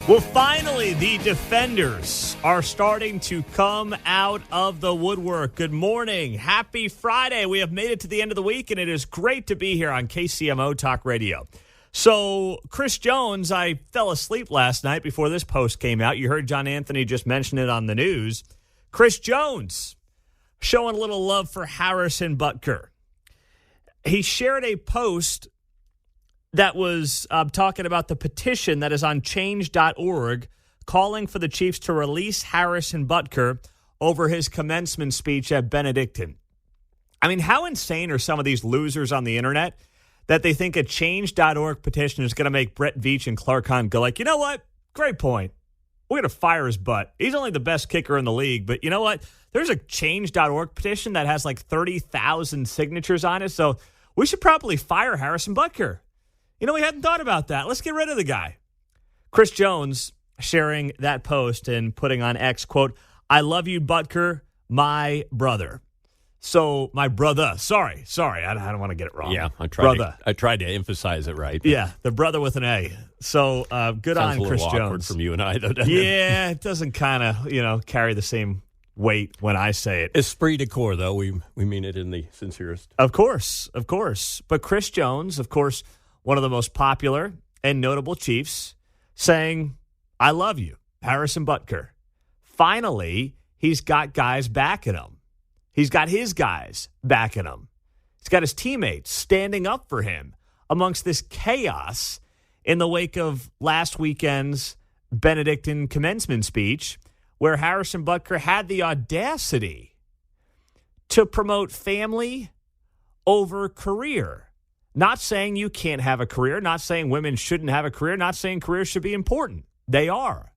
Well, finally, the defenders are starting to come out of the woodwork. Good morning. Happy Friday. We have made it to the end of the week, and it is great to be here on KCMO Talk Radio. So, Chris Jones, I fell asleep last night before this post came out. You heard John Anthony just mention it on the news. Chris Jones showing a little love for Harrison Butker. He shared a post that was talking about the petition that is on change.org calling for the Chiefs to release Harrison Butker over his commencement speech at Benedictine. I mean, how insane are some of these losers on the internet that they think a change.org petition is going to make Brett Veach and Clark Hunt go like, you know what? Great point. We're going to fire his butt. He's only the best kicker in the league. But you know what? There's a change.org petition that has like 30,000 signatures on it. So we should probably fire Harrison Butker. You know, we hadn't thought about that. Let's get rid of the guy. Chris Jones sharing that post and putting on X, quote, I love you, Butker, my brother. So, my brother. Sorry. I don't want to get it wrong. Yeah, I tried to emphasize it right. Yeah, the brother with an A. So, good on Chris Jones. Sounds a little awkward from you and I, though, doesn't it? Yeah, it doesn't kind of, carry the same weight when I say it. Esprit de corps, though. We mean it in the sincerest. Of course. But Chris Jones, of course, one of the most popular and notable Chiefs, saying, I love you, Harrison Butker. Finally, he's got guys backing him. He's got his guys backing him. He's got his teammates standing up for him amongst this chaos in the wake of last weekend's Benedictine commencement speech, where Harrison Butker had the audacity to promote family over career. Not saying you can't have a career, not saying women shouldn't have a career, not saying careers should be important. They are.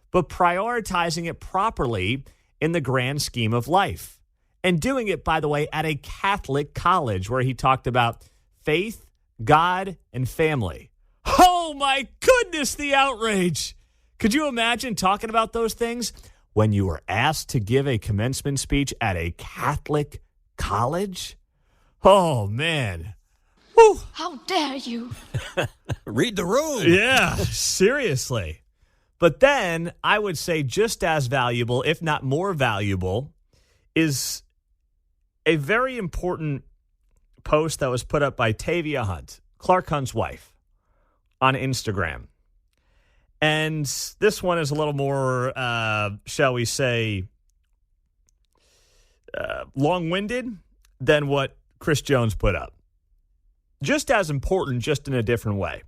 But prioritizing it properly in the grand scheme of life. And doing it, by the way, at a Catholic college where he talked about faith, God, and family. Oh, my goodness, the outrage. Could you imagine talking about those things when you were asked to give a commencement speech at a Catholic college? Oh, man. Whew. How dare you? Read the room. Yeah, seriously. But then I would say just as valuable, if not more valuable, is a very important post that was put up by Tavia Hunt, Clark Hunt's wife, on Instagram. And this one is a little more, shall we say, long-winded than what Chris Jones put up. Just as important, just in a different way.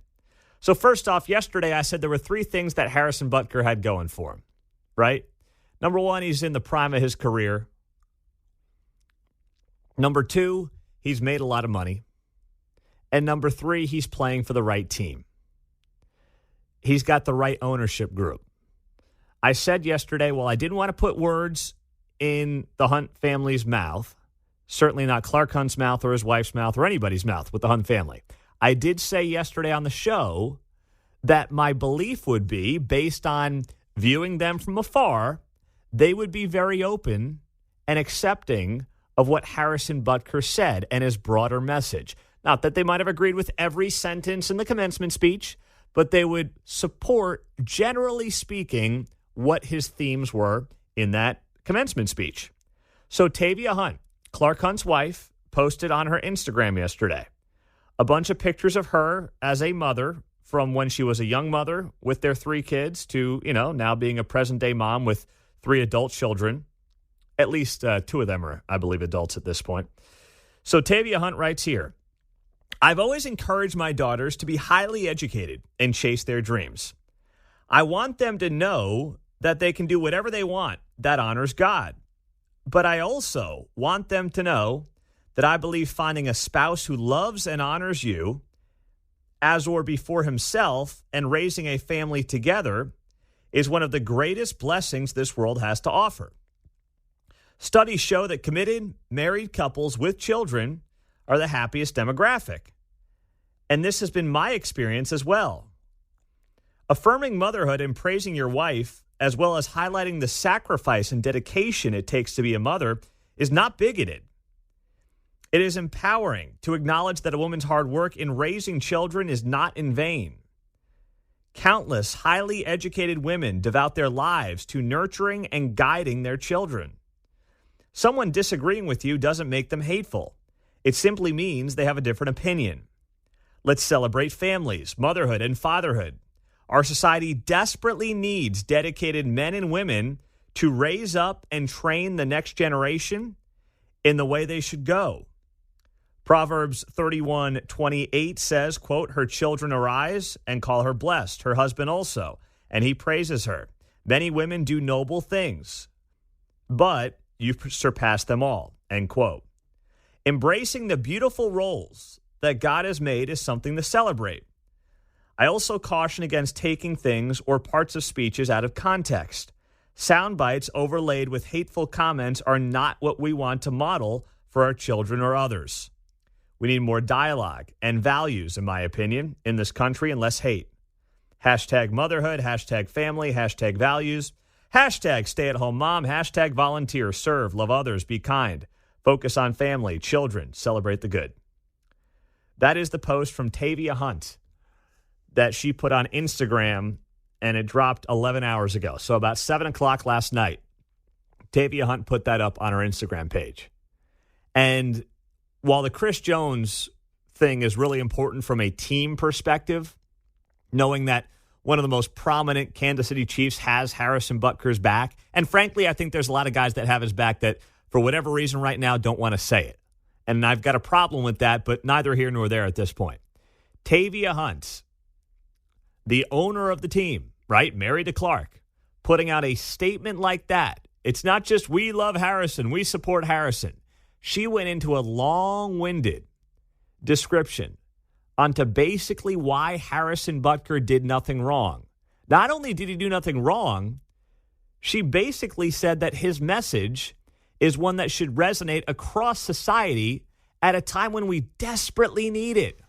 So first off, yesterday I said there were three things that Harrison Butker had going for him, right? Number one, he's in the prime of his career. Number two, he's made a lot of money. And number three, he's playing for the right team. He's got the right ownership group. I said yesterday, well, I didn't want to put words in the Hunt family's mouth. Certainly not Clark Hunt's mouth or his wife's mouth or anybody's mouth with the Hunt family. I did say yesterday on the show that my belief would be, based on viewing them from afar, they would be very open and accepting of what Harrison Butker said and his broader message. Not that they might have agreed with every sentence in the commencement speech, but they would support, generally speaking, what his themes were in that commencement speech. So Tavia Hunt, Clark Hunt's wife, posted on her Instagram yesterday a bunch of pictures of her as a mother from when she was a young mother with their three kids to, now being a present-day mom with three adult children. At least two of them are, I believe, adults at this point. So Tavia Hunt writes here, I've always encouraged my daughters to be highly educated and chase their dreams. I want them to know that they can do whatever they want that honors God. But I also want them to know that I believe finding a spouse who loves and honors you as or before himself and raising a family together is one of the greatest blessings this world has to offer. Studies show that committed, married couples with children are the happiest demographic. And this has been my experience as well. Affirming motherhood and praising your wife, as well as highlighting the sacrifice and dedication it takes to be a mother, is not bigoted. It is empowering to acknowledge that a woman's hard work in raising children is not in vain. Countless highly educated women devote their lives to nurturing and guiding their children. Someone disagreeing with you doesn't make them hateful. It simply means they have a different opinion. Let's celebrate families, motherhood, and fatherhood. Our society desperately needs dedicated men and women to raise up and train the next generation in the way they should go. Proverbs 31:28 says, quote, her children arise and call her blessed, her husband also, and he praises her. Many women do noble things, but you surpass them all, end quote. Embracing the beautiful roles that God has made is something to celebrate. I also caution against taking things or parts of speeches out of context. Sound bites overlaid with hateful comments are not what we want to model for our children or others. We need more dialogue and values, in my opinion, in this country and less hate. Hashtag motherhood, hashtag family, hashtag values, hashtag stay-at-home mom, hashtag volunteer, serve, love others, be kind, focus on family, children, celebrate the good. That is the post from Tavia Hunt that she put on Instagram, and it dropped 11 hours ago. So about 7 o'clock last night, Tavia Hunt put that up on her Instagram page. And while the Chris Jones thing is really important from a team perspective, knowing that one of the most prominent Kansas City Chiefs has Harrison Butker's back, and frankly, I think there's a lot of guys that have his back that, for whatever reason right now, don't want to say it. And I've got a problem with that, but neither here nor there at this point. Tavia Hunt, the owner of the team, right, married to Clark, putting out a statement like that. It's not just we love Harrison, we support Harrison. She went into a long-winded description onto basically why Harrison Butker did nothing wrong. Not only did he do nothing wrong, she basically said that his message is one that should resonate across society at a time when we desperately need it.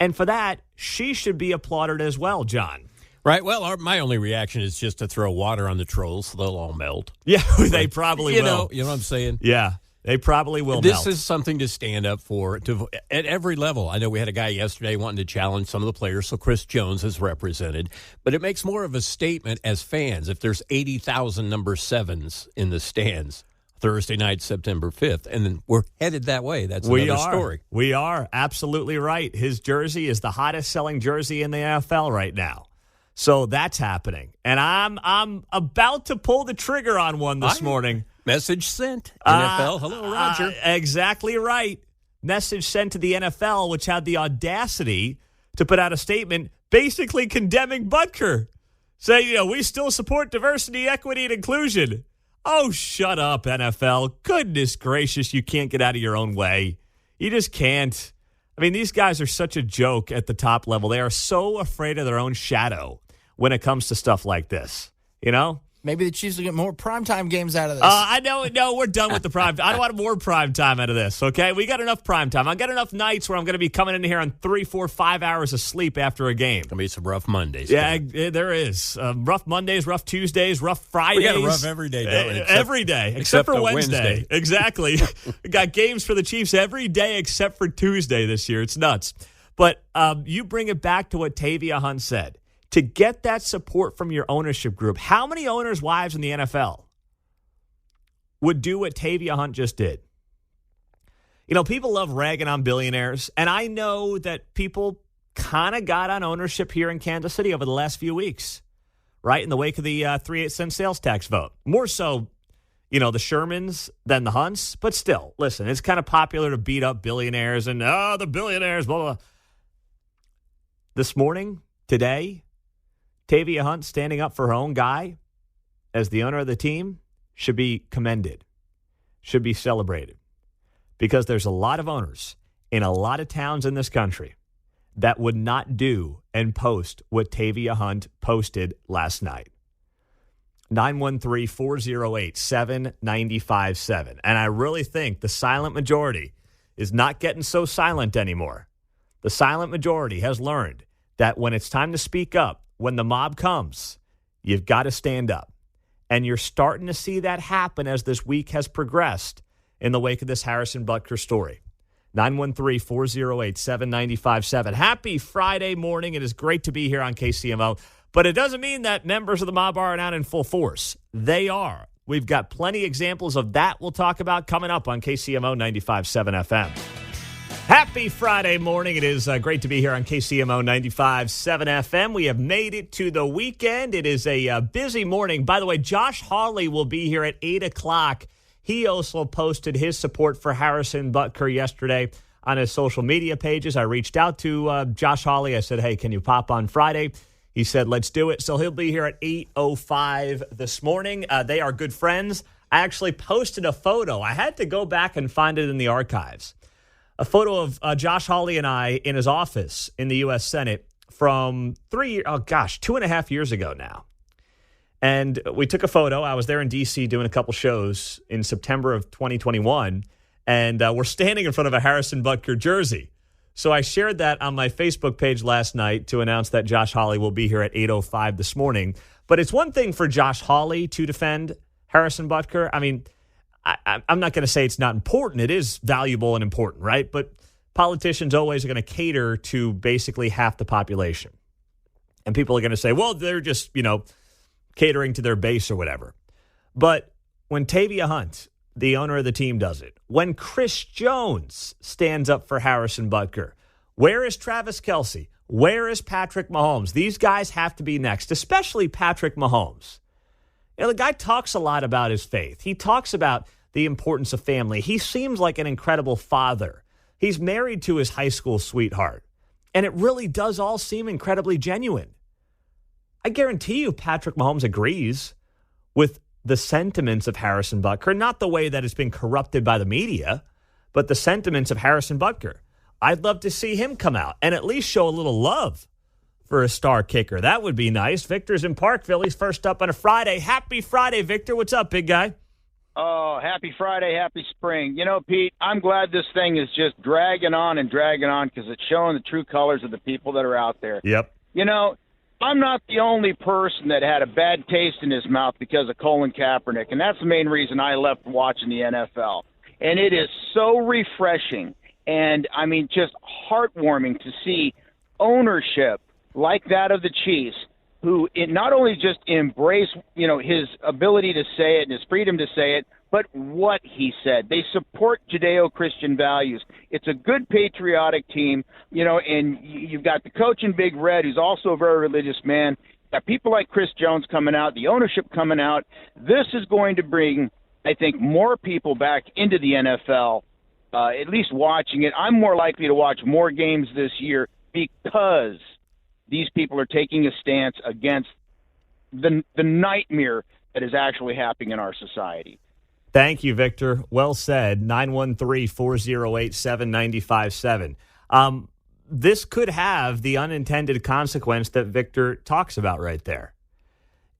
And for that, she should be applauded as well, John. Right. Well, my only reaction is just to throw water on the trolls so they'll all melt. Yeah, they probably will. You know what I'm saying? Yeah. They probably will This melt. is something to stand up for at every level. I know we had a guy yesterday wanting to challenge some of the players, so Chris Jones is represented. But it makes more of a statement as fans if there's 80,000 number 7s in the stands Thursday night, September 5th. And then we're headed that way. That's another story. We are. Absolutely right. His jersey is the hottest-selling jersey in the NFL right now. So that's happening. And I'm about to pull the trigger on one this morning. Message sent. NFL. Hello, Roger. Exactly right. Message sent to the NFL, which had the audacity to put out a statement basically condemning Butker. Saying, we still support diversity, equity, and inclusion. Oh, shut up, NFL. Goodness gracious, you can't get out of your own way. You just can't. I mean, these guys are such a joke at the top level. They are so afraid of their own shadow when it comes to stuff like this, Maybe the Chiefs will get more primetime games out of this. I know. No, we're done with the prime. I don't want more prime time out of this, okay? We got enough prime time. I got enough nights where I'm going to be coming in here on 3, 4, 5 hours of sleep after a game. Going to be some rough Mondays. Yeah, there is. Rough Mondays, rough Tuesdays, rough Fridays. We got a rough every day, don't we? Every day, except for Wednesday. Exactly. We got games for the Chiefs every day except for Tuesday this year. It's nuts. But you bring it back to what Tavia Hunt said. To get that support from your ownership group, how many owners' wives in the NFL would do what Tavia Hunt just did? People love ragging on billionaires, and I know that people kind of got on ownership here in Kansas City over the last few weeks, right, in the wake of the 3/8-cent sales tax vote. More so, the Shermans than the Hunts, but still, listen, it's kind of popular to beat up billionaires and, the billionaires, blah, blah. This morning, today, Tavia Hunt standing up for her own guy as the owner of the team should be commended, should be celebrated, because there's a lot of owners in a lot of towns in this country that would not do and post what Tavia Hunt posted last night. 913-408-7957. And I really think the silent majority is not getting so silent anymore. The silent majority has learned that when it's time to speak up, when the mob comes, you've got to stand up. And you're starting to see that happen as this week has progressed in the wake of this Harrison Butker story. 913-408-7957. Happy Friday morning. It is great to be here on KCMO, but it doesn't mean that members of the mob aren't out in full force. They are. We've got plenty examples of that we'll talk about coming up on KCMO 95.7 FM. Happy Friday morning. It is great to be here on KCMO 95.7 FM. We have made it to the weekend. It is a busy morning. By the way, Josh Hawley will be here at 8 o'clock. He also posted his support for Harrison Butker yesterday on his social media pages. I reached out to Josh Hawley. I said, hey, can you pop on Friday? He said, let's do it. So he'll be here at 8:05 this morning. They are good friends. I actually posted a photo. I had to go back and find it in the archives. A photo of Josh Hawley and I in his office in the U.S. Senate from 2.5 years ago now. And we took a photo. I was there in D.C. doing a couple shows in September of 2021, and we're standing in front of a Harrison Butker jersey. So I shared that on my Facebook page last night to announce that Josh Hawley will be here at 8:05 this morning. But it's one thing for Josh Hawley to defend Harrison Butker. I mean, I'm not going to say it's not important. It is valuable and important, right? But politicians always are going to cater to basically half the population. And people are going to say, well, they're just, catering to their base or whatever. But when Tavia Hunt, the owner of the team, does it, when Chris Jones stands up for Harrison Butker, where is Travis Kelce? Where is Patrick Mahomes? These guys have to be next, especially Patrick Mahomes. The guy talks a lot about his faith. He talks about the importance of family. He seems like an incredible father. He's married to his high school sweetheart. And it really does all seem incredibly genuine. I guarantee you Patrick Mahomes agrees with the sentiments of Harrison Butker, not the way that it's been corrupted by the media, but the sentiments of Harrison Butker. I'd love to see him come out and at least show a little love for a star kicker. That would be nice. Victor's in Parkville. He's first up on a Friday. Happy Friday, Victor. What's up, big guy? Oh, happy Friday, happy spring. Pete, I'm glad this thing is just dragging on because it's showing the true colors of the people that are out there. Yep. I'm not the only person that had a bad taste in his mouth because of Colin Kaepernick, and that's the main reason I left watching the NFL. And it is so refreshing and, just heartwarming to see ownership like that of the Chiefs, who not only just embrace, his ability to say it and his freedom to say it, but what he said. They support Judeo-Christian values. It's a good patriotic team, and you've got the coach in Big Red, who's also a very religious man. You've got people like Chris Jones coming out, the ownership coming out. This is going to bring, I think, more people back into the NFL, at least watching it. I'm more likely to watch more games this year because these people are taking a stance against the nightmare that is actually happening in our society. Thank you, Victor. Well said. 913-408-7957. This could have the unintended consequence that Victor talks about right there.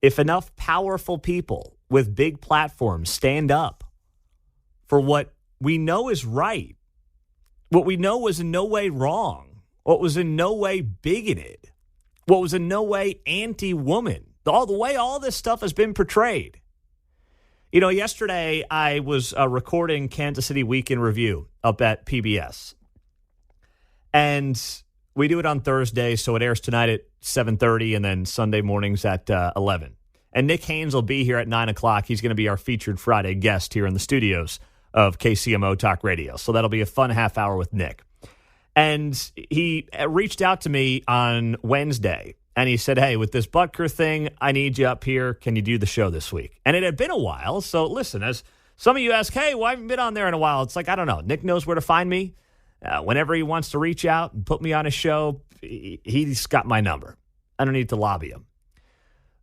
If enough powerful people with big platforms stand up for what we know is right, what we know was in no way wrong, what was in no way bigoted, what was in no way anti-woman, the way all this stuff has been portrayed. Yesterday I was recording Kansas City Week in Review up at PBS. And we do it on Thursday, so it airs tonight at 7:30 and then Sunday mornings at 11. And Nick Haynes will be here at 9 o'clock. He's going to be our featured Friday guest here in the studios of KCMO Talk Radio. So that'll be a fun half hour with Nick. And he reached out to me on Wednesday. And he said, hey, with this Butker thing, I need you up here. Can you do the show this week? And it had been a while. So listen, as some of you ask, hey, why haven't you been on there in a while? It's like, I don't know. Nick knows where to find me. Whenever he wants to reach out and put me on a show, he's got my number. I don't need to lobby him.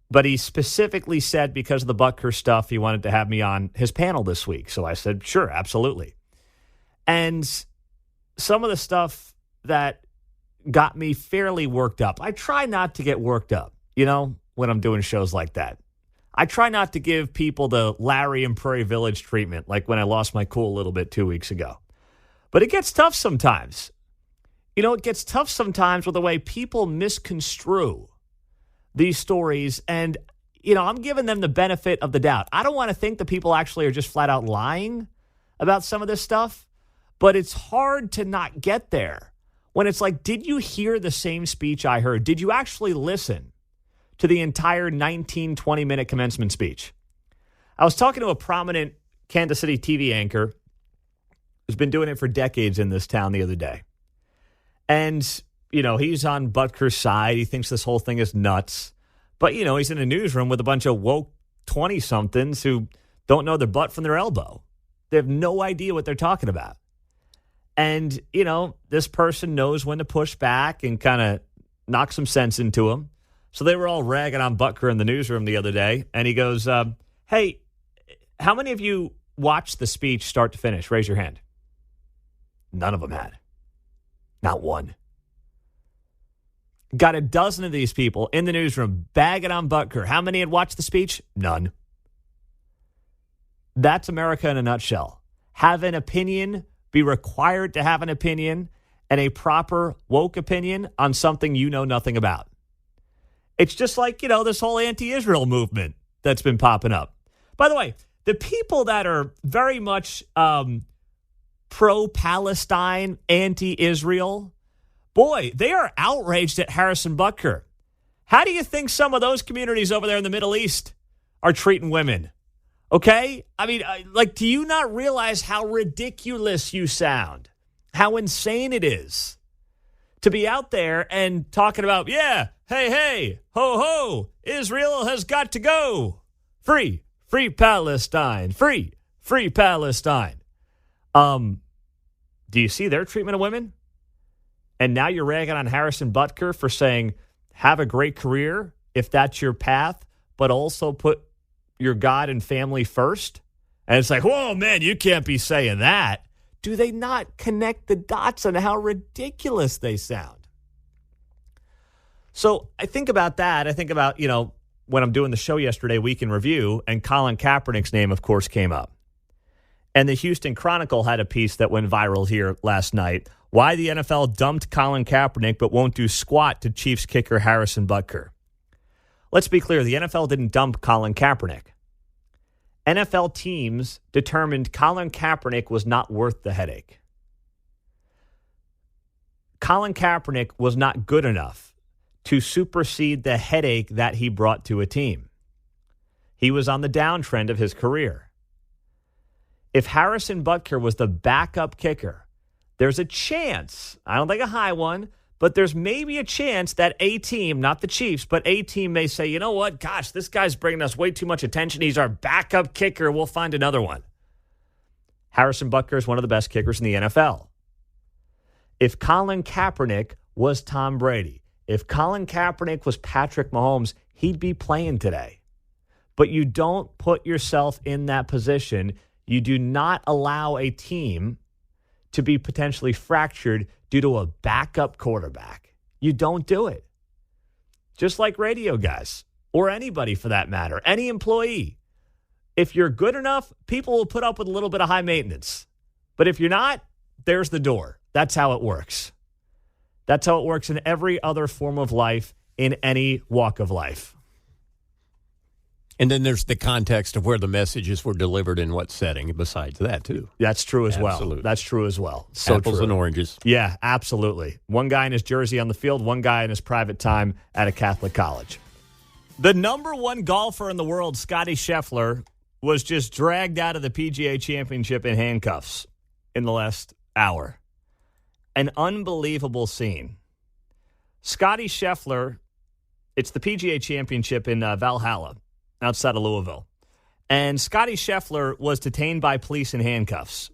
But he specifically said because of the Butker stuff, he wanted to have me on his panel this week. So I said, sure, absolutely. And some of the stuff that got me fairly worked up. I try not to get worked up, when I'm doing shows like that. I try not to give people the Larry and Prairie Village treatment, like when I lost my cool a little bit 2 weeks ago. But it gets tough sometimes. It gets tough sometimes with the way people misconstrue these stories. And, I'm giving them the benefit of the doubt. I don't want to think that people actually are just flat out lying about some of this stuff. But it's hard to not get there when it's like, did you hear the same speech I heard? Did you actually listen to the entire 19, 20-minute commencement speech? I was talking to a prominent Kansas City TV anchor who's been doing it for decades in this town the other day. And, he's on Butker's side. He thinks this whole thing is nuts. But, he's in a newsroom with a bunch of woke 20-somethings who don't know their butt from their elbow. They have no idea what they're talking about. And, this person knows when to push back and kind of knock some sense into him. So they were all ragging on Butker in the newsroom the other day. And he goes, hey, how many of you watched the speech start to finish? Raise your hand. None of them had. Not one. Got a dozen of these people in the newsroom bagging on Butker. How many had watched the speech? None. That's America in a nutshell. Have an opinion, be required to have an opinion, and a proper woke opinion on something you know nothing about. It's just like, this whole anti-Israel movement that's been popping up. By the way, the people that are very much pro-Palestine, anti-Israel, boy, they are outraged at Harrison Butker. How do you think some of those communities over there in the Middle East are treating women? Okay? I mean, do you not realize how ridiculous you sound? How insane it is to be out there and talking about, hey, ho, ho, Israel has got to go. Free Palestine. Free Palestine. Do you see their treatment of women? And now you're ragging on Harrison Butker for saying, have a great career if that's your path, but also put your God and family first. And it's like, whoa, man, you can't be saying that. Do they not connect the dots on how ridiculous they sound? So I think about that. I think about, when I'm doing the show yesterday, Week in Review, and Colin Kaepernick's name, of course, came up. And the Houston Chronicle had a piece that went viral here last night. Why the NFL dumped Colin Kaepernick but won't do squat to Chiefs kicker Harrison Butker. Let's be clear. The NFL didn't dump Colin Kaepernick. NFL teams determined Colin Kaepernick was not worth the headache. Colin Kaepernick was not good enough to supersede the headache that he brought to a team. He was on the downtrend of his career. If Harrison Butker was the backup kicker, there's a chance, I don't think a high one, but there's maybe a chance that a team, not the Chiefs, but a team may say, you know what, gosh, this guy's bringing us way too much attention. He's our backup kicker. We'll find another one. Harrison Butker is one of the best kickers in the NFL. If Colin Kaepernick was Tom Brady, if Colin Kaepernick was Patrick Mahomes, he'd be playing today. But you don't put yourself in that position. You do not allow a team to be potentially fractured due to a backup quarterback. You don't do it. Just like radio guys, or anybody for that matter, any employee. If you're good enough, people will put up with a little bit of high maintenance. But if you're not, there's the door. That's how it works. That's how it works in every other form of life, in any walk of life. And then there's the context of where the messages were delivered in what setting besides that, too. That's true as Absolutely. Well. That's true as well. So Apples true. and oranges. Yeah, absolutely. One guy in his jersey on the field, one guy in his private time at a Catholic college. The number one golfer in the world, Scottie Scheffler, was just dragged out of the PGA Championship in handcuffs in the last hour. An unbelievable scene. Scottie Scheffler, it's the PGA Championship in Valhalla, outside of Louisville. And Scottie Scheffler was detained by police in handcuffs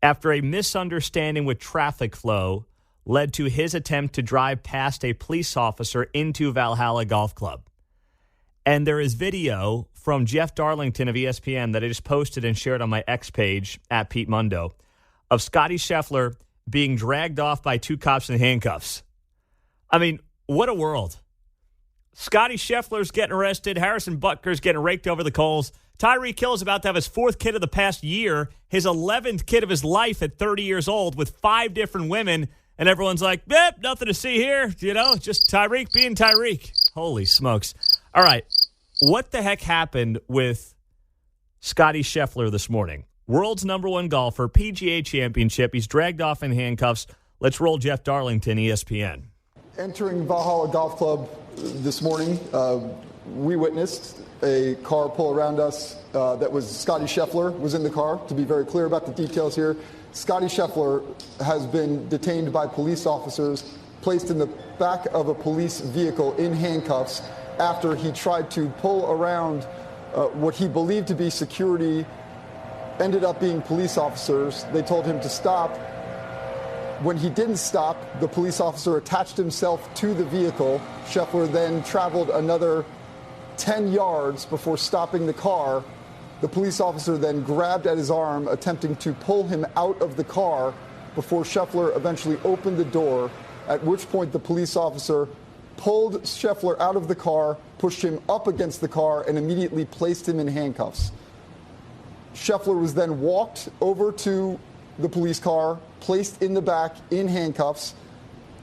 after a misunderstanding with traffic flow led to his attempt to drive past a police officer into Valhalla Golf Club. And there is video from Jeff Darlington of ESPN that I just posted and shared on my X page at Pete Mundo of Scottie Scheffler being dragged off by two cops in handcuffs. I mean, what a world. Scottie Scheffler's getting arrested. Harrison Butker's getting raked over the coals. Tyreek Hill's about to have his fourth kid of the past year, his 11th kid of his life at 30 years old with 5 different women, and everyone's like, nothing to see here. Just Tyreek being Tyreek. Holy smokes. All right, what the heck happened with Scottie Scheffler this morning? world's number one golfer, PGA championship. He's dragged off in handcuffs. Let's roll Jeff Darlington, ESPN. Entering Valhalla Golf Club this morning, we witnessed a car pull around us that was Scotty Scheffler was in the car. To be very clear about the details here, Scotty Scheffler has been detained by police officers, placed in the back of a police vehicle in handcuffs after he tried to pull around what he believed to be security, ended up being police officers. They told him to stop. When he didn't stop, the police officer attached himself to the vehicle. Scheffler then traveled another 10 yards before stopping the car. The police officer then grabbed at his arm, attempting to pull him out of the car before Scheffler eventually opened the door, at which point the police officer pulled Scheffler out of the car, pushed him up against the car, and immediately placed him in handcuffs. Scheffler was then walked over to the police car, placed in the back in handcuffs,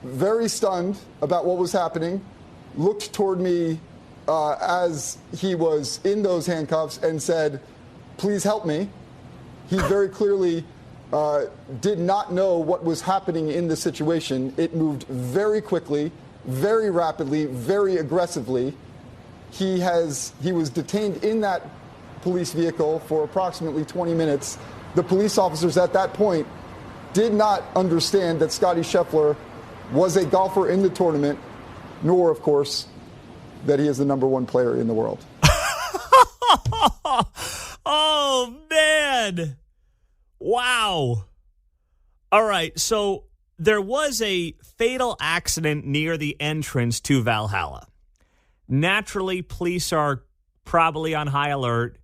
very stunned about what was happening, looked toward me as he was in those handcuffs and said, "Please help me." He very clearly did not know what was happening in the situation. It moved very quickly, very rapidly, very aggressively. He was detained in that police vehicle for approximately 20 minutes. The police officers at that point did not understand that Scotty Scheffler was a golfer in the tournament, nor, of course, that he is the number one player in the world. Oh, man. Wow. All right, so there was a fatal accident near the entrance to Valhalla. Naturally, police are probably on high alert.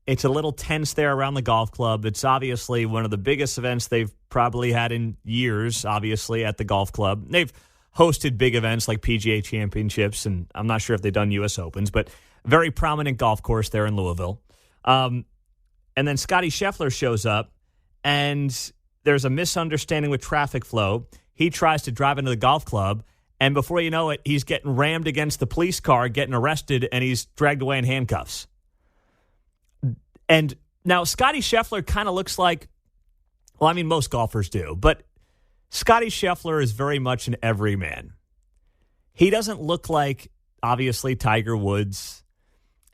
It's a little tense there around the golf club. It's obviously one of the biggest events they've probably had in years, obviously, at the golf club. They've hosted big events like PGA championships, and I'm not sure if they've done U.S. Opens, but very prominent golf course there in Louisville. And then Scotty Scheffler shows up, and there's a misunderstanding with traffic flow. He tries to drive into the golf club, and before you know it, he's getting rammed against the police car, getting arrested, and he's dragged away in handcuffs. And now Scotty Scheffler kind of looks like, well, I mean, most golfers do, but Scotty Scheffler is very much an everyman. He doesn't look like, obviously, Tiger Woods.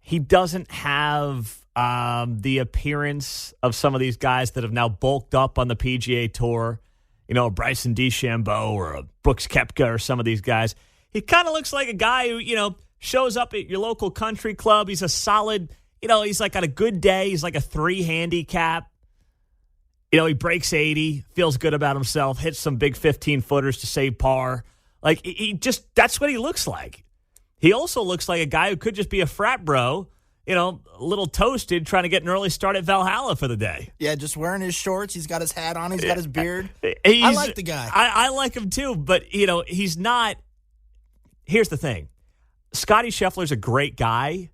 He doesn't have the appearance of some of these guys that have now bulked up on the PGA Tour, you know, a Bryson DeChambeau or a Brooks Koepka or some of these guys. He kind of looks like a guy who, you know, shows up at your local country club. He's a solid, you know, he's like on a good day. He's like a 3 handicap. You know, he breaks 80, feels good about himself, hits some big 15-footers to save par. Like, he just, that's what he looks like. He also looks like a guy who could just be a frat bro, you know, a little toasted, trying to get an early start at Valhalla for the day. Yeah, just wearing his shorts. He's got his hat on. He's got his beard. I like the guy. I like him too, but, you know, he's not. Here's the thing. Scotty Scheffler's a great guy,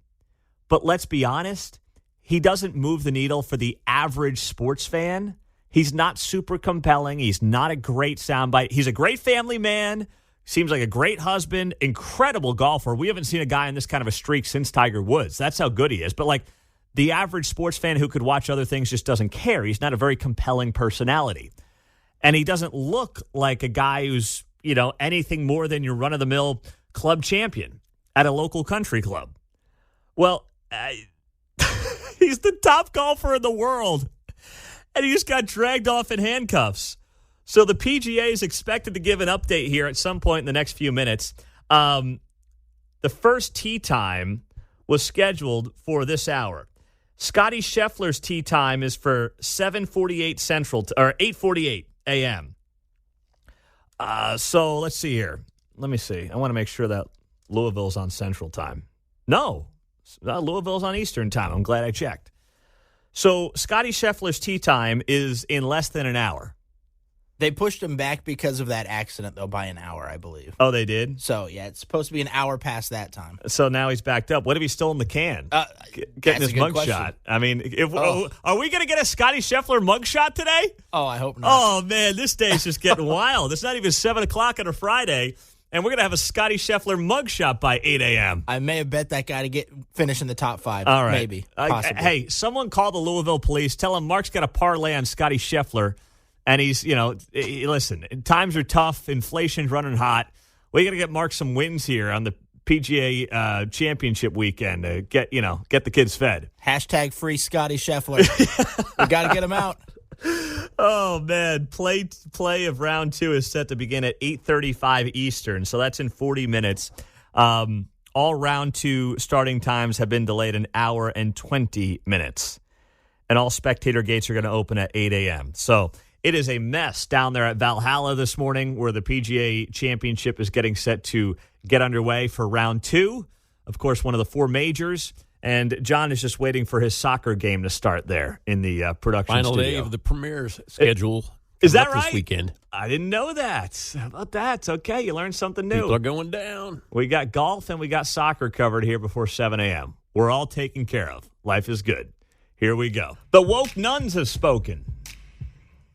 but let's be honest, he doesn't move the needle for the average sports fan. He's not super compelling. He's not a great soundbite. He's a great family man. Seems like a great husband. Incredible golfer. We haven't seen a guy in this kind of a streak since Tiger Woods. That's how good he is. But, like, the average sports fan who could watch other things just doesn't care. He's not a very compelling personality. And he doesn't look like a guy who's, you know, anything more than your run-of-the-mill club champion at a local country club. Well, he's the top golfer in the world. And he just got dragged off in handcuffs. So the PGA is expected to give an update here at some point in the next few minutes. The first tee time was scheduled for this hour. Scotty Scheffler's tee time is for 7:48 Central, or 8:48 a.m. So let's see here. Let me see. I want to make sure that Louisville's on Central time. No, Louisville's on Eastern time. I'm glad I checked. So Scotty Scheffler's tee time is in less than an hour. They pushed him back because of that accident, though, by an hour, I believe. Oh, they did? So, yeah, it's supposed to be an hour past that time. So now he's backed up. What if he's still in the can? Getting his mugshot. I mean, are we going to get a Scotty Scheffler mugshot today? Oh, I hope not. Oh, man, this day is just getting wild. It's not even 7 o'clock on a Friday, and we're going to have a Scotty Scheffler mugshot by 8 a.m. I may have bet that guy to finish in the top 5. All right. Maybe. Possibly. Hey, someone call the Louisville police. Tell him Mark's got a parlay on Scotty Scheffler. And he's, listen, times are tough. Inflation's running hot. We got to get Mark some wins here on the PGA championship weekend to get the kids fed. Hashtag free Scotty Scheffler. We got to get him out. Oh, man. Play of round 2 is set to begin at 8:35 Eastern, so that's in 40 minutes. All round 2 starting times have been delayed an hour and 20 minutes. And all spectator gates are going to open at 8 a.m. So it is a mess down there at Valhalla this morning where the PGA Championship is getting set to get underway for round 2. Of course, one of the 4 majors. And John is just waiting for his soccer game to start there in the production Final studio. day of the Premier's schedule. Is that right? This weekend. I didn't know that. How about that? It's okay. You learned something new. People are going down. We got golf and we got soccer covered here before 7 a.m. We're all taken care of. Life is good. Here we go. The woke nuns have spoken.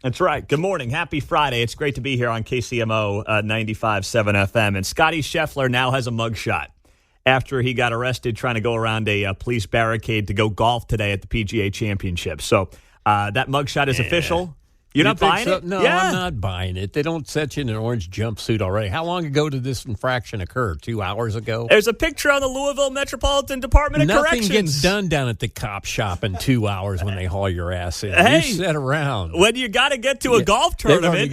That's right. Good morning. Happy Friday. It's great to be here on KCMO 95.7 FM. And Scotty Scheffler now has a mugshot after he got arrested trying to go around a police barricade to go golf today at the PGA Championship. So that mugshot is official. You're not buying it? No, yeah. I'm not buying it. They don't set you in an orange jumpsuit already. How long ago did this infraction occur? 2 hours ago? There's a picture on the Louisville Metropolitan Department of Corrections. Nothing gets done down at the cop shop in 2 hours when they haul your ass in. Hey, you sit around. When you got to get to a golf tournament.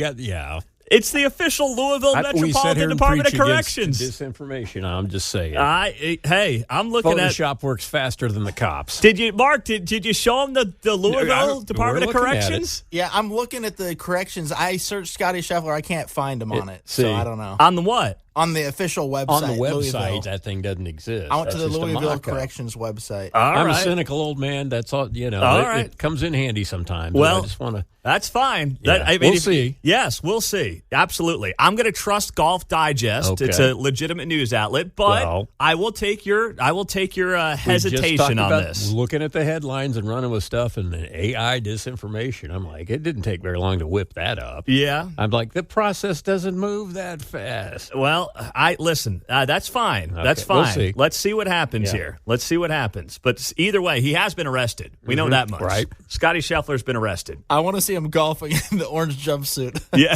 It's the official Louisville Metropolitan Department of Corrections. Disinformation. I'm just saying. I'm looking Photoshop works faster than the cops. Did you, Mark? Did you show him the Louisville Department of Corrections? Yeah, I'm looking at the corrections. I searched Scotty Scheffler. I can't find him on it, so I don't know. On the what? On the official website. On the website, Louisville. that thing doesn't exist. I went to the Louisville Corrections website. I'm a cynical old man. That's all. It comes in handy sometimes. Well, I just want to. That's fine. Yeah, we'll see. Yes, we'll see. Absolutely. I'm going to trust Golf Digest. Okay. It's a legitimate news outlet, but I will take your hesitation on this. Looking at the headlines and running with stuff and AI disinformation, I'm like, it didn't take very long to whip that up. Yeah. I'm like, the process doesn't move that fast. Well, listen. That's fine. Okay, That's fine. we'll see. Let's see what happens here. Let's see what happens. But either way, he has been arrested. We know that much. Right. Scotty Scheffler's been arrested. I want to see him golfing in the orange jumpsuit. Yeah.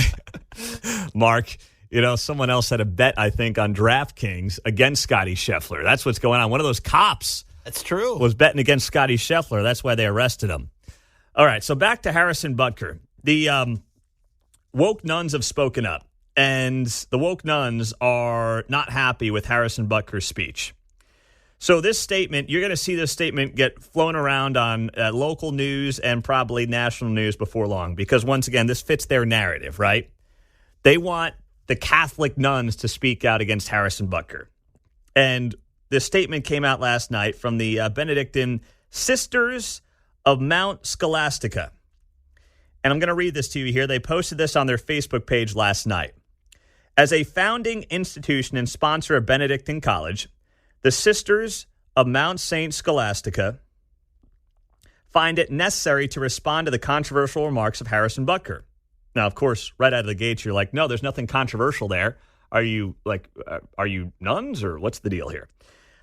Mark, someone else had a bet, I think, on DraftKings against Scotty Scheffler. That's what's going on. One of those cops That's true. was betting against Scotty Scheffler. That's why they arrested him. All right, so back to Harrison Butker. The woke nuns have spoken up, and the woke nuns are not happy with Harrison Butker's speech. So this statement, you're going to see this statement get flown around on local news and probably national news before long because, once again, this fits their narrative, right? They want the Catholic nuns to speak out against Harrison Butker. And this statement came out last night from the Benedictine Sisters of Mount Scholastica. And I'm going to read this to you here. They posted this on their Facebook page last night. As a founding institution and sponsor of Benedictine College, the Sisters of Mount St. Scholastica find it necessary to respond to the controversial remarks of Harrison Butker. Now, of course, right out of the gates, you're like, no, there's nothing controversial there. Are you nuns or what's the deal here?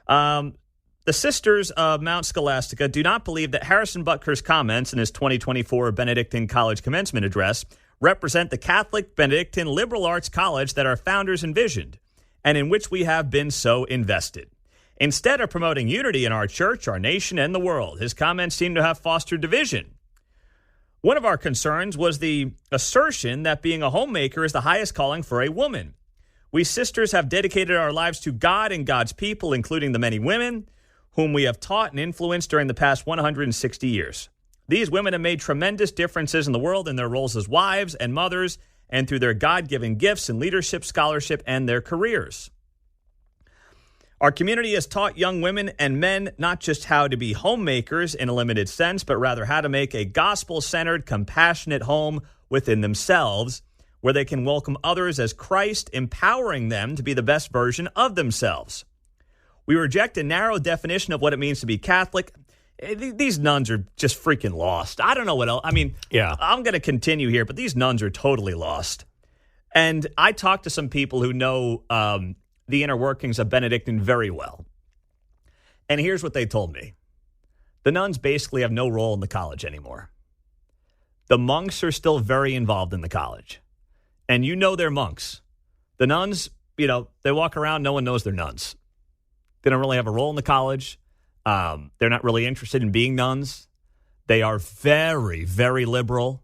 The Sisters of Mount Scholastica do not believe that Harrison Butker's comments in his 2024 Benedictine College commencement address represent the Catholic Benedictine liberal arts college that our founders envisioned and in which we have been so invested. Instead of promoting unity in our church, our nation, and the world, his comments seem to have fostered division. One of our concerns was the assertion that being a homemaker is the highest calling for a woman. We sisters have dedicated our lives to God and God's people, including the many women whom we have taught and influenced during the past 160 years. These women have made tremendous differences in the world in their roles as wives and mothers and through their God-given gifts in leadership, scholarship, and their careers. Our community has taught young women and men not just how to be homemakers in a limited sense, but rather how to make a gospel-centered, compassionate home within themselves, where they can welcome others as Christ, empowering them to be the best version of themselves. We reject a narrow definition of what it means to be Catholic. These nuns are just freaking lost. I don't know what else. I mean, I'm going to continue here, but these nuns are totally lost. And I talked to some people who know the inner workings of Benedictine very well. And here's what they told me. The nuns basically have no role in the college anymore. The monks are still very involved in the college. And you know they're monks. The nuns, they walk around, no one knows they're nuns. They don't really have a role in the college. They're not really interested in being nuns. They are very, very liberal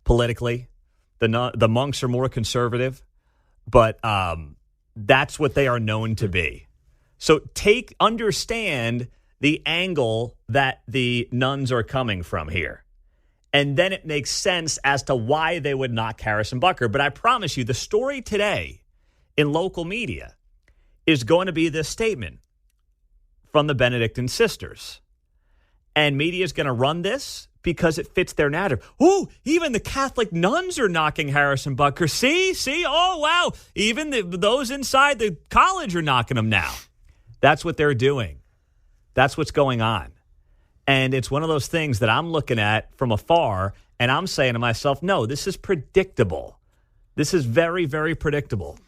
politically. The monks are more conservative, but that's what they are known to be. So understand the angle that the nuns are coming from here. And then it makes sense as to why they would knock Harrison Butker. But I promise you, the story today in local media is going to be this statement from the Benedictine sisters. And media is going to run this because it fits their narrative. Ooh, even the Catholic nuns are knocking Harrison Butker. See? Oh, wow. Even those inside the college are knocking him now. That's what they're doing. That's what's going on. And it's one of those things that I'm looking at from afar, and I'm saying to myself, no, this is predictable. This is very, very predictable.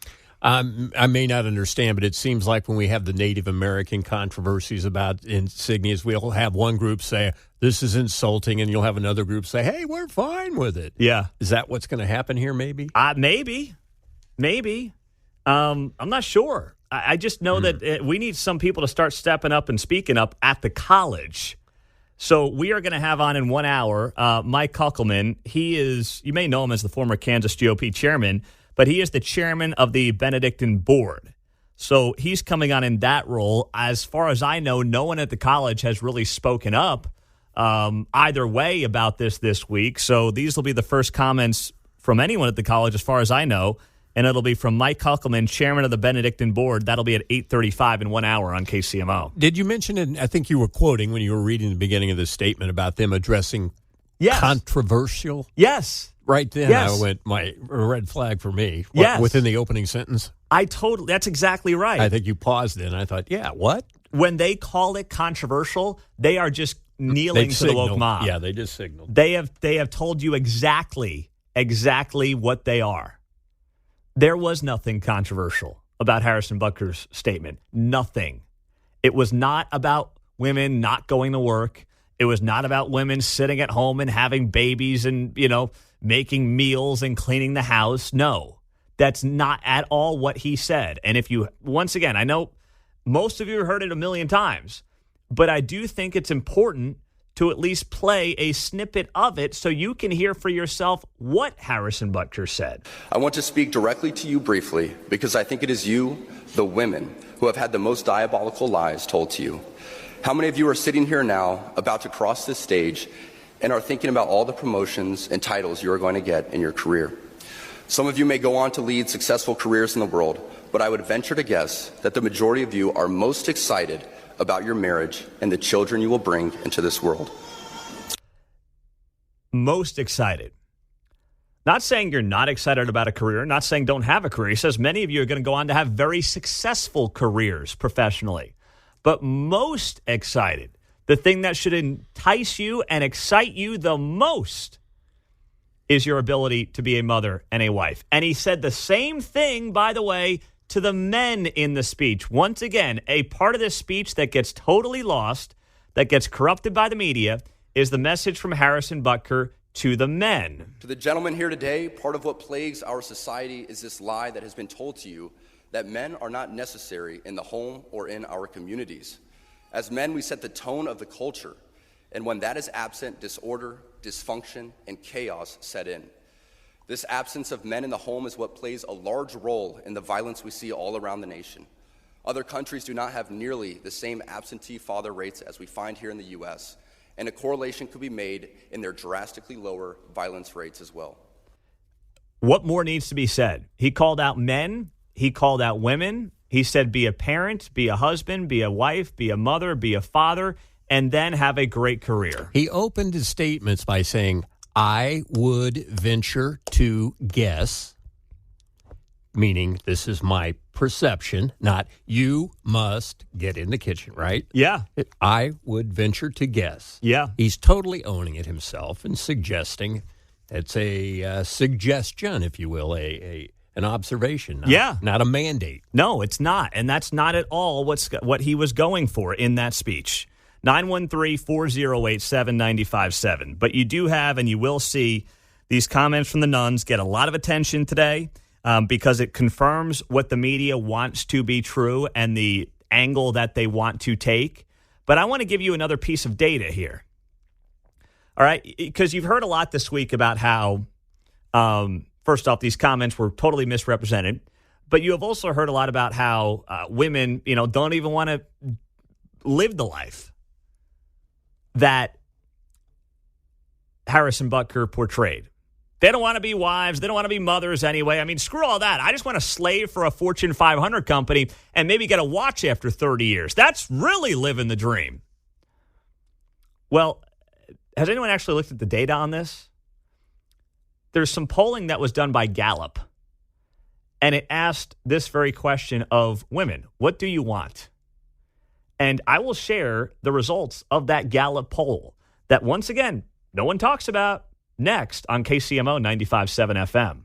I may not understand, but it seems like when we have the Native American controversies about insignias, we'll have one group say, this is insulting, and you'll have another group say, hey, we're fine with it. Yeah. Is that what's going to happen here, maybe? Maybe. I'm not sure. I just know that we need some people to start stepping up and speaking up at the college. So we are going to have on in 1 hour Mike Kuckelman. He is, you may know him as the former Kansas GOP chairman, but he is the chairman of the Benedictine board. So he's coming on in that role. As far as I know, no one at the college has really spoken up either way about this week. So these will be the first comments from anyone at the college as far as I know. And it'll be from Mike Kuckelman, chairman of the Benedictine board. That'll be at 8:35 in 1 hour on KCMO. Did you mention it? I think you were quoting when you were reading the beginning of this statement about them addressing controversial. Yes. Right then, I went, a red flag for me. Yes. Within the opening sentence? That's exactly right. I think you paused then. I thought, what? When they call it controversial, they are just kneeling to the woke mob. Yeah, they just signaled. They have told you exactly what they are. There was nothing controversial about Harrison Butker's statement. Nothing. It was not about women not going to work. It was not about women sitting at home and having babies and, making meals and cleaning the house. No, that's not at all what he said. And once again, I know most of you have heard it a million times, but I do think it's important to at least play a snippet of it so you can hear for yourself what Harrison Butker said. I want to speak directly to you briefly because I think it is you, the women, who have had the most diabolical lies told to you. How many of you are sitting here now about to cross this stage and are thinking about all the promotions and titles you are going to get in your career? Some of you may go on to lead successful careers in the world, but I would venture to guess that the majority of you are most excited about your marriage and the children you will bring into this world. Most excited. Not saying you're not excited about a career, not saying don't have a career. He says many of you are going to go on to have very successful careers professionally. But most excited, the thing that should entice you and excite you the most is your ability to be a mother and a wife. And he said the same thing, by the way, to the men in the speech. Once again, a part of this speech that gets totally lost, that gets corrupted by the media, is the message from Harrison Butker to the men. To the gentlemen here today, part of what plagues our society is this lie that has been told to you that men are not necessary in the home or in our communities. As men, we set the tone of the culture, and when that is absent, disorder, dysfunction, and chaos set in. This absence of men in the home is what plays a large role in the violence we see all around the nation. Other countries do not have nearly the same absentee father rates as we find here in the U.S., and a correlation could be made in their drastically lower violence rates as well. What more needs to be said? He called out men. He called out women. He said be a parent, be a husband, be a wife, be a mother, be a father, and then have a great career. He opened his statements by saying, I would venture to guess, meaning this is my perception, not you must get in the kitchen, right? Yeah. I would venture to guess. Yeah. He's totally owning it himself and suggesting it's a suggestion, if you will, a an observation, not a mandate. No, it's not. And that's not at all what he was going for in that speech. 913-408-7957. But you do have, and you will see, these comments from the nuns get a lot of attention today because it confirms what the media wants to be true and the angle that they want to take. But I want to give you another piece of data here. All right? Because you've heard a lot this week about how, first off, these comments were totally misrepresented. But you have also heard a lot about how women, don't even want to live the life that Harrison Butker portrayed. They don't want to be wives. They don't want to be mothers anyway. I mean, screw all that. I just want to slave for a Fortune 500 company and maybe get a watch after 30 years. That's really living the dream. Well, has anyone actually looked at the data on this? There's some polling that was done by Gallup, and it asked this very question of women. What do you want? And I will share the results of that Gallup poll that, once again, no one talks about next on KCMO 95.7 FM.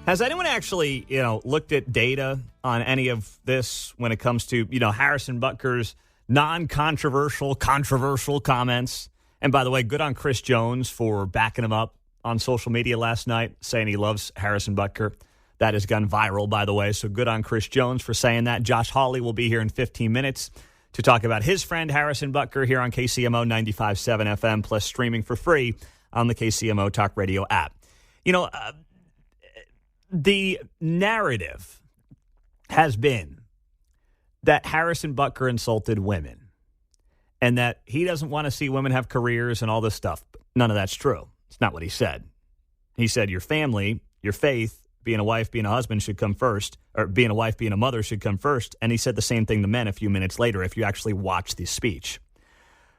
Has anyone actually, looked at data on any of this when it comes to, Harrison Butker's non-controversial, controversial comments? And by the way, good on Chris Jones for backing him up on social media last night, saying he loves Harrison Butker. That has gone viral, by the way, so good on Chris Jones for saying that. Josh Hawley will be here in 15 minutes to talk about his friend Harrison Butker here on KCMO 95.7 FM, plus streaming for free on the KCMO Talk Radio app. The narrative has been that Harrison Butker insulted women and that he doesn't want to see women have careers and all this stuff. None of that's true. It's not what he said. He said your family, your faith, being a wife, being a husband should come first, or being a wife, being a mother should come first. And he said the same thing to men a few minutes later if you actually watch the speech.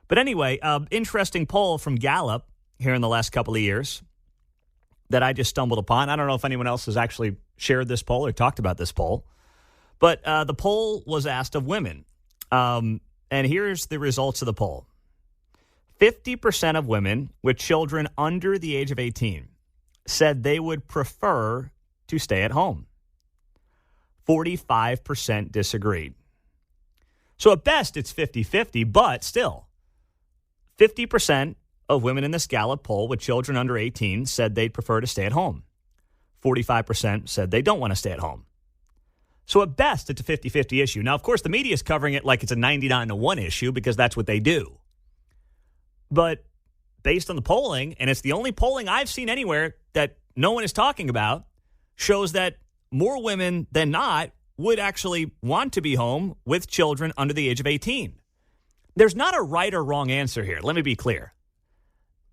But anyway, interesting poll from Gallup here in the last couple of years that I just stumbled upon. I don't know if anyone else has actually shared this poll or talked about this poll. But the poll was asked of women. And here's the results of the poll. 50% of women with children under the age of 18 said they would prefer to stay at home. 45% disagreed. So at best, it's 50-50, but still, 50% of women in this Gallup poll with children under 18 said they'd prefer to stay at home. 45% said they don't want to stay at home. So at best, it's a 50-50 issue. Now, of course, the media is covering it like it's a 99-1 issue because that's what they do. But based on the polling, and it's the only polling I've seen anywhere that no one is talking about, shows that more women than not would actually want to be home with children under the age of 18. There's not a right or wrong answer here. Let me be clear.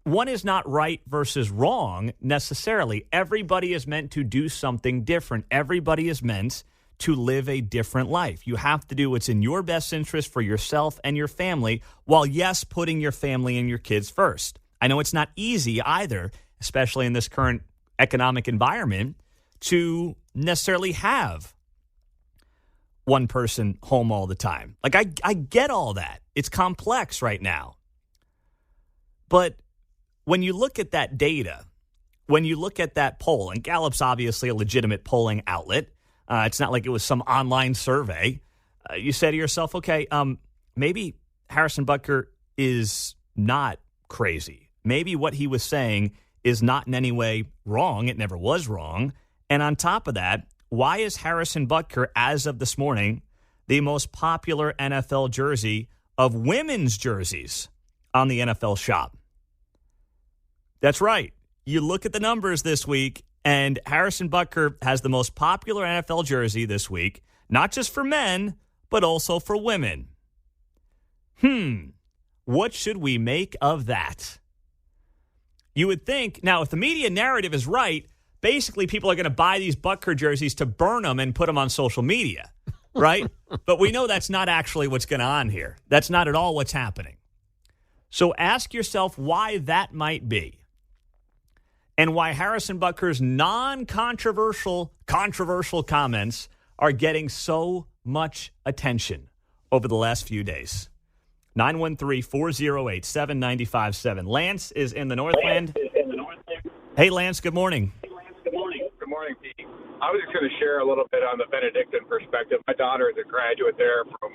One is not right versus wrong necessarily. Everybody is meant to do something different. Everybody is meant to live a different life. You have to do what's in your best interest for yourself and your family, while, yes, putting your family and your kids first. I know it's not easy either, especially in this current economic environment, to necessarily have one person home all the time. Like, I get all that. It's complex right now. But when you look at that data, when you look at that poll, and Gallup's obviously a legitimate polling outlet, it's not like it was some online survey. You say to yourself, okay, maybe Harrison Butker is not crazy. Maybe what he was saying is not in any way wrong. It never was wrong. And on top of that, why is Harrison Butker, as of this morning, the most popular NFL jersey of women's jerseys on the NFL shop? That's right. You look at the numbers this week, and Harrison Butker has the most popular NFL jersey this week, not just for men, but also for women. What should we make of that? You would think, now, if the media narrative is right, basically people are going to buy these Butker jerseys to burn them and put them on social media, right? But we know that's not actually what's going on here. That's not at all what's happening. So ask yourself why that might be, and why Harrison Butker's non-controversial, controversial comments are getting so much attention over the last few days. 913-408-7957. Lance is in the Northland. Hey, Lance, good morning. Good morning, Pete. I was just going to share a little bit on the Benedictine perspective. My daughter is a graduate there from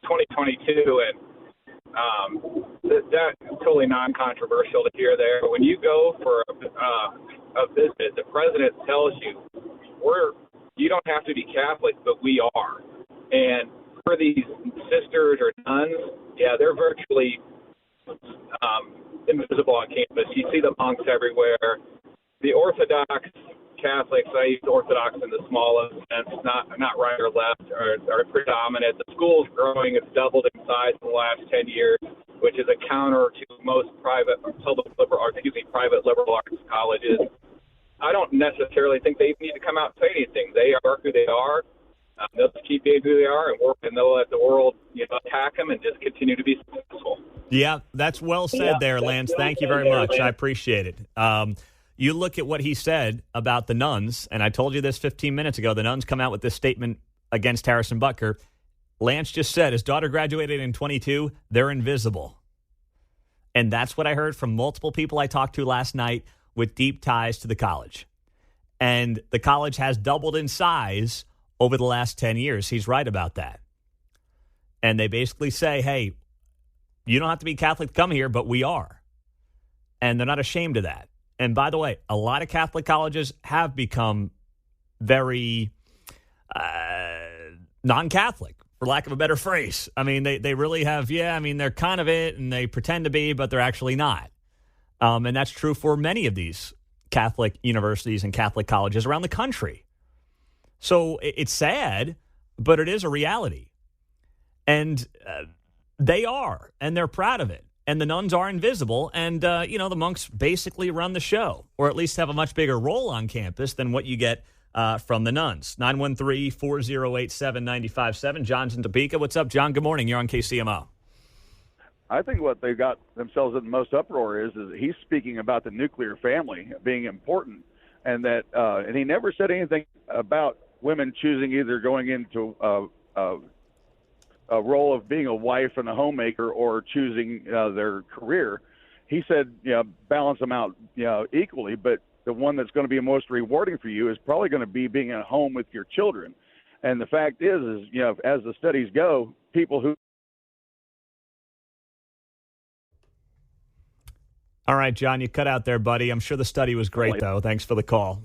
2022, and that's totally non-controversial to hear there. When you go for a visit, the president tells you, you don't have to be Catholic, but we are. And for these sisters or nuns, yeah, they're virtually invisible on campus. You see the monks everywhere. The Orthodox Catholics, I use Orthodox in the smallest sense, not right or left, are predominant. The school's growing. It's doubled in size in the last 10 years, which is a counter to most private liberal arts colleges. I don't necessarily think they need to come out and say anything. They are who they are. They'll just keep being who they are, and they'll let the world attack them and just continue to be successful. Yeah, that's well said there, Lance. Thank you very much. I appreciate it. You look at what he said about the nuns, and I told you this 15 minutes ago. The nuns come out with this statement against Harrison Butker. Lance just said his daughter graduated in 22. They're invisible. And that's what I heard from multiple people I talked to last night with deep ties to the college. And the college has doubled in size over the last 10 years. He's right about that. And they basically say, hey, you don't have to be Catholic to come here, but we are. And they're not ashamed of that. And by the way, a lot of Catholic colleges have become very non-Catholic, for lack of a better phrase. I mean, they really have, they're kind of it, and they pretend to be, but they're actually not. And that's true for many of these Catholic universities and Catholic colleges around the country. So it's sad, but it is a reality. And they are, and they're proud of it. And the nuns are invisible, and, the monks basically run the show, or at least have a much bigger role on campus than what you get from the nuns. 913-4087-95.7. John's in Topeka. What's up, John? Good morning. You're on KCMO. I think what they've got themselves in the most uproar is he's speaking about the nuclear family being important, and that and he never said anything about women choosing either going into a role of being a wife and a homemaker or choosing their career. He said, balance them out, equally, but the one that's going to be most rewarding for you is probably going to be being at home with your children. And the fact is, as the studies go, people who... All right, John, you cut out there, buddy. I'm sure the study was great, though. Thanks for the call.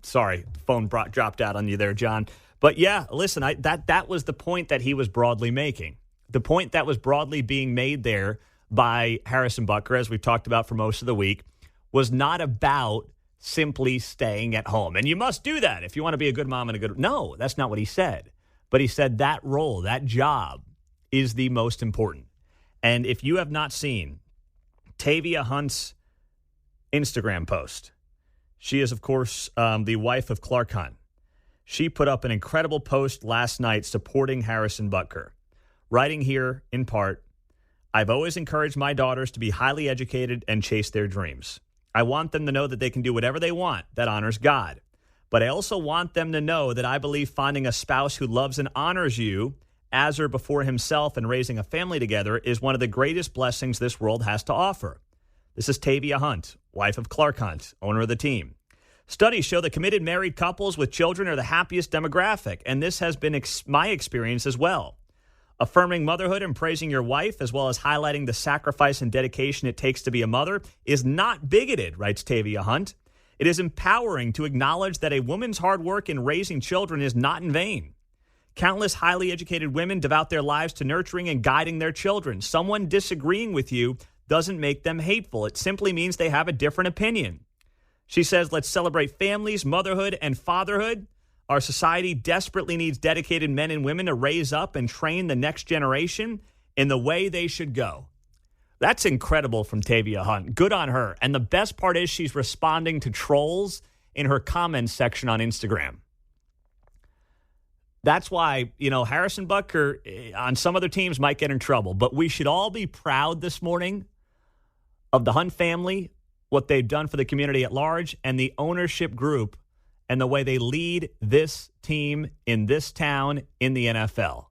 Sorry, phone dropped out on you there, John. But, yeah, listen, that was the point that he was broadly making. The point that was broadly being made there by Harrison Butker, as we've talked about for most of the week, was not about simply staying at home. And you must do that if you want to be a good mom and a good... No, that's not what he said. But he said that role, that job, is the most important. And if you have not seen Tavia Hunt's Instagram post, she is, of course, the wife of Clark Hunt. She put up an incredible post last night supporting Harrison Butker, writing here, in part, I've always encouraged my daughters to be highly educated and chase their dreams. I want them to know that they can do whatever they want that honors God. But I also want them to know that I believe finding a spouse who loves and honors you as or before himself and raising a family together is one of the greatest blessings this world has to offer. This is Tavia Hunt, wife of Clark Hunt, owner of the team. Studies show that committed married couples with children are the happiest demographic, and this has been my experience as well. Affirming motherhood and praising your wife, as well as highlighting the sacrifice and dedication it takes to be a mother, is not bigoted, writes Tavia Hunt. It is empowering to acknowledge that a woman's hard work in raising children is not in vain. Countless highly educated women devote their lives to nurturing and guiding their children. Someone disagreeing with you doesn't make them hateful. It simply means they have a different opinion. She says, let's celebrate families, motherhood, and fatherhood. Our society desperately needs dedicated men and women to raise up and train the next generation in the way they should go. That's incredible from Tavia Hunt. Good on her. And the best part is she's responding to trolls in her comments section on Instagram. That's why, Harrison Butker on some other teams might get in trouble. But we should all be proud this morning of the Hunt family, what they've done for the community at large, and the ownership group and the way they lead this team in this town in the NFL.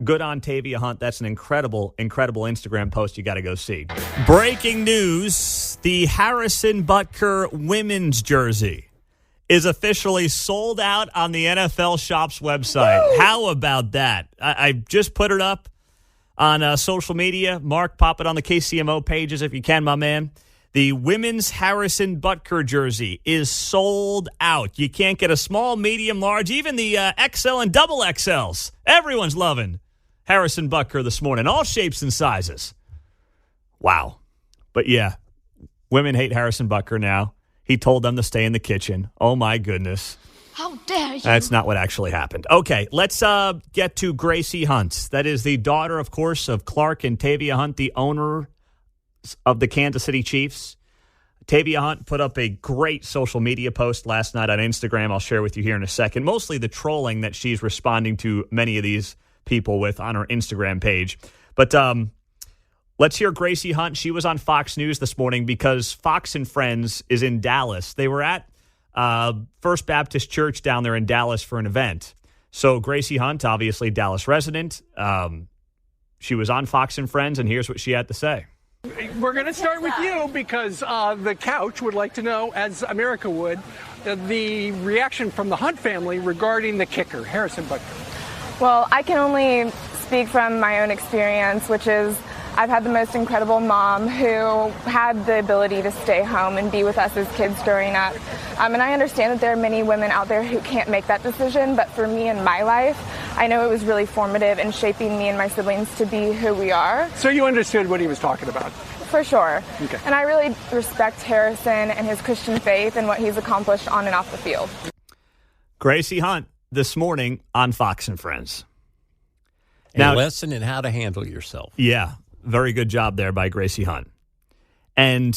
Good on Tavia Hunt. That's an incredible, incredible Instagram post you got to go see. Breaking news, the Harrison Butker women's jersey is officially sold out on the NFL Shop's website. Woo! How about that? I just put it up on social media. Mark, pop it on the KCMO pages if you can, my man. The women's Harrison Butker jersey is sold out. You can't get a small, medium, large, even the XL and double XLs. Everyone's loving Harrison Butker this morning. All shapes and sizes. Wow. But yeah, women hate Harrison Butker now. He told them to stay in the kitchen. Oh, my goodness. How dare you? That's not what actually happened. Okay, let's get to Gracie Hunt. That is the daughter, of course, of Clark and Tavia Hunt, the owner of the Kansas City Chiefs. Tavia Hunt put up a great social media post last night on Instagram. I'll share with you here in a second. Mostly the trolling that she's responding to many of these people with on her Instagram page. But let's hear Gracie Hunt. She was on Fox News this morning because Fox and Friends is in Dallas. They were at First Baptist Church down there in Dallas for an event. So Gracie Hunt, obviously Dallas resident, she was on Fox and Friends, and here's what she had to say. We're going to start with you because the couch would like to know, as America would, the reaction from the Hunt family regarding the kicker, Harrison Butker. Well, I can only speak from my own experience, which is I've had the most incredible mom who had the ability to stay home and be with us as kids growing up. And I understand that there are many women out there who can't make that decision, but for me in my life, I know it was really formative in shaping me and my siblings to be who we are. So you understood what he was talking about? For sure. Okay. And I really respect Harrison and his Christian faith and what he's accomplished on and off the field. Gracie Hunt this morning on Fox and Friends. A lesson in how to handle yourself. Yeah. Very good job there by Gracie Hunt. And,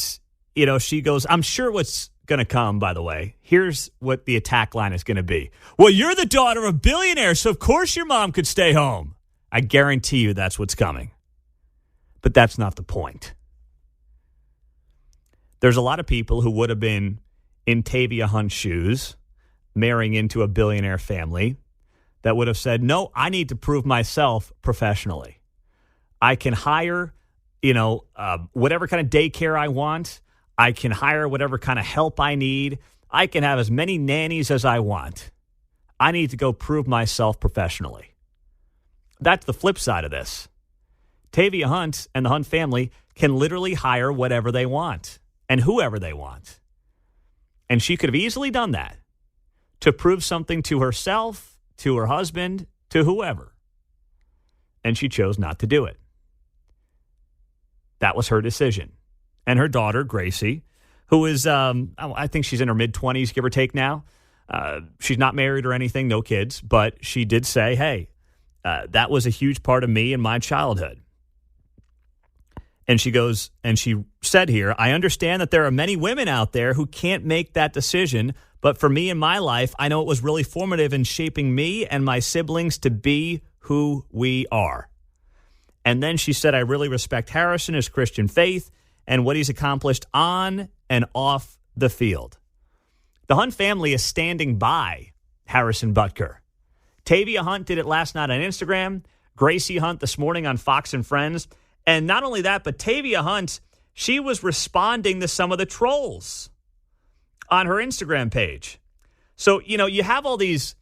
she goes, I'm sure what's going to come, by the way, here's what the attack line is going to be. Well, you're the daughter of billionaires, so of course your mom could stay home. I guarantee you that's what's coming. But that's not the point. There's a lot of people who would have been in Tavia Hunt's shoes, marrying into a billionaire family, that would have said, no, I need to prove myself professionally. I can hire, whatever kind of daycare I want. I can hire whatever kind of help I need. I can have as many nannies as I want. I need to go prove myself professionally. That's the flip side of this. Tavia Hunt and the Hunt family can literally hire whatever they want and whoever they want. And she could have easily done that to prove something to herself, to her husband, to whoever. And she chose not to do it. That was her decision. And her daughter, Gracie, who is, I think she's in her mid-20s, give or take now. She's not married or anything, no kids. But she did say, hey, that was a huge part of me and my childhood. And she goes, and she said here, I understand that there are many women out there who can't make that decision. But for me in my life, I know it was really formative in shaping me and my siblings to be who we are. And then she said, I really respect Harrison, his Christian faith, and what he's accomplished on and off the field. The Hunt family is standing by Harrison Butker. Tavia Hunt did it last night on Instagram. Gracie Hunt this morning on Fox and Friends. And not only that, but Tavia Hunt, she was responding to some of the trolls on her Instagram page. So, you have all these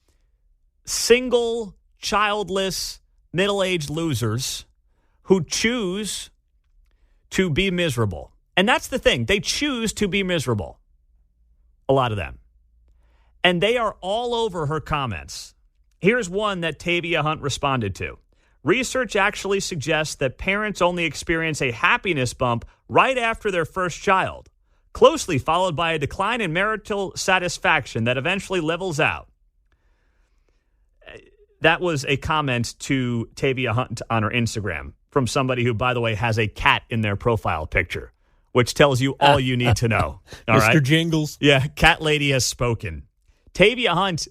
single, childless, middle-aged losers who choose to be miserable. And that's the thing. They choose to be miserable. A lot of them. And they are all over her comments. Here's one that Tavia Hunt responded to. Research actually suggests that parents only experience a happiness bump right after their first child, closely followed by a decline in marital satisfaction that eventually levels out. That was a comment to Tavia Hunt on her Instagram from somebody who, by the way, has a cat in their profile picture, which tells you all you need to know. All Mr. right? Jingles. Yeah, cat lady has spoken. Tavia Hunt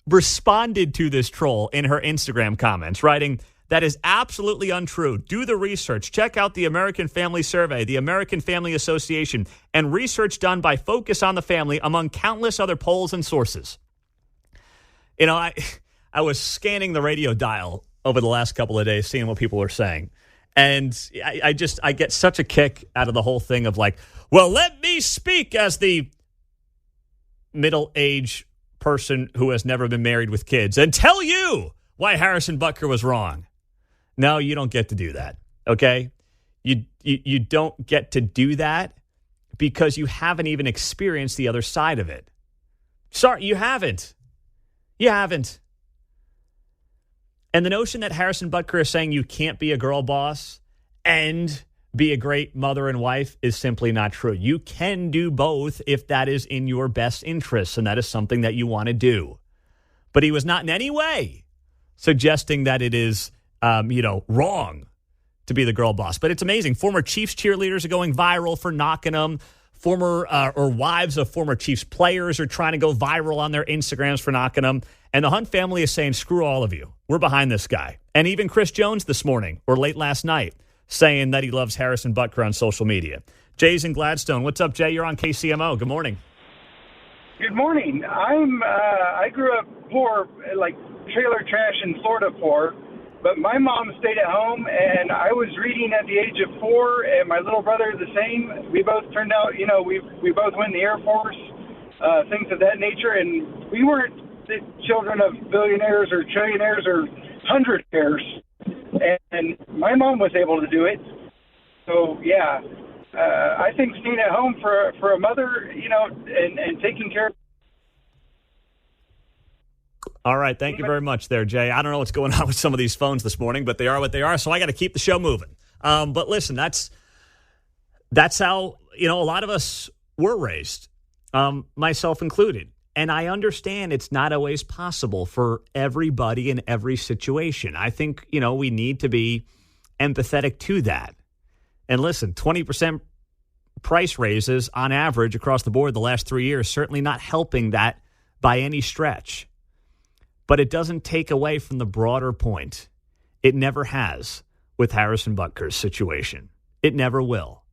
responded to this troll in her Instagram comments, writing, that is absolutely untrue. Do the research. Check out the American Family Survey, the American Family Association, and research done by Focus on the Family, among countless other polls and sources. I was scanning the radio dial over the last couple of days, seeing what people were saying. And I get such a kick out of the whole thing of like, well, let me speak as the middle-aged person who has never been married with kids and tell you why Harrison Butker was wrong. No, you don't get to do that, okay? You don't get to do that because you haven't even experienced the other side of it. Sorry, you haven't. You haven't. And the notion that Harrison Butker is saying you can't be a girl boss and be a great mother and wife is simply not true. You can do both if that is in your best interest, and that is something that you want to do. But he was not in any way suggesting that it is, wrong to be the girl boss. But it's amazing. Former Chiefs cheerleaders are going viral for knocking them. Former or wives of former Chiefs players are trying to go viral on their Instagrams for knocking them. And the Hunt family is saying, screw all of you. We're behind this guy. And even Chris Jones this morning or late last night saying that he loves Harrison Butker on social media. Jay's in Gladstone. What's up, Jay? You're on KCMO. Good morning. Good morning. I grew up poor, like trailer trash in Florida poor, but my mom stayed at home, and I was reading at the age of 4, and my little brother the same. We both turned out, we both went in the Air Force, things of that nature, and we weren't the children of billionaires or trillionaires or hundredaires. And my mom was able to do it. So, yeah, I think staying at home for a mother, and taking care of. All right. Thank you very much there, Jay. I don't know what's going on with some of these phones this morning, but they are what they are. So I got to keep the show moving. But listen, that's how, a lot of us were raised, myself included. And I understand it's not always possible for everybody in every situation. I think, we need to be empathetic to that. And listen, 20% price raises on average across the board the last 3 years, certainly not helping that by any stretch. But it doesn't take away from the broader point. It never has with Harrison Butker's situation. It never will.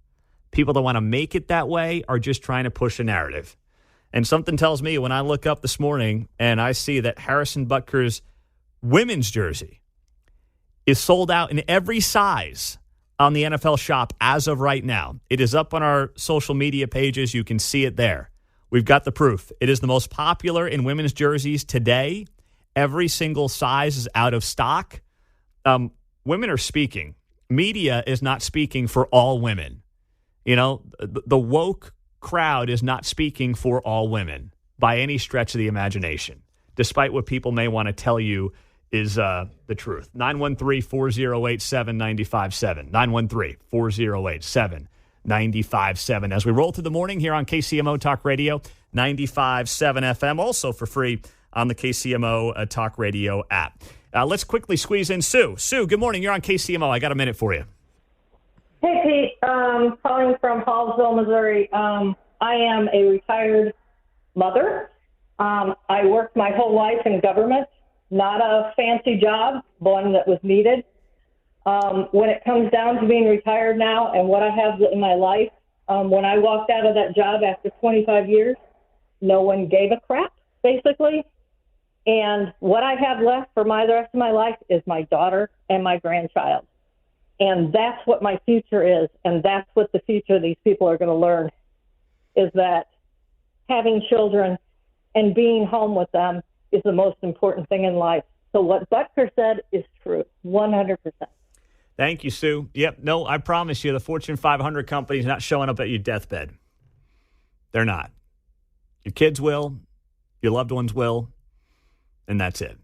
People that want to make it that way are just trying to push a narrative. And something tells me when I look up this morning and I see that Harrison Butker's women's jersey is sold out in every size on the NFL shop as of right now. It is up on our social media pages. You can see it there. We've got the proof. It is the most popular in women's jerseys today. Every single size is out of stock. Women are speaking. Media is not speaking for all women. The woke crowd is not speaking for all women by any stretch of the imagination, despite what people may want to tell you is the truth. 913-408-7957. 913-408-7957. As we roll through the morning here on KCMO Talk Radio, 95.7 FM, also for free on the KCMO Talk Radio app. Let's quickly squeeze in Sue. Sue, good morning. You're on KCMO. I got a minute for you. Hey, Pete. Calling from Hallsville, Missouri. I am a retired mother. I worked my whole life in government, not a fancy job, one that was needed. When it comes down to being retired now and what I have in my life, when I walked out of that job after 25 years, no one gave a crap, basically. And what I have left for the rest of my life is my daughter and my grandchild. And that's what my future is. And that's what the future of these people are going to learn, is that having children and being home with them is the most important thing in life. So what Butker said is true, 100%. Thank you, Sue. Yep. No, I promise you, the Fortune 500 company is not showing up at your deathbed. They're not. Your kids will. Your loved ones will. And that's it.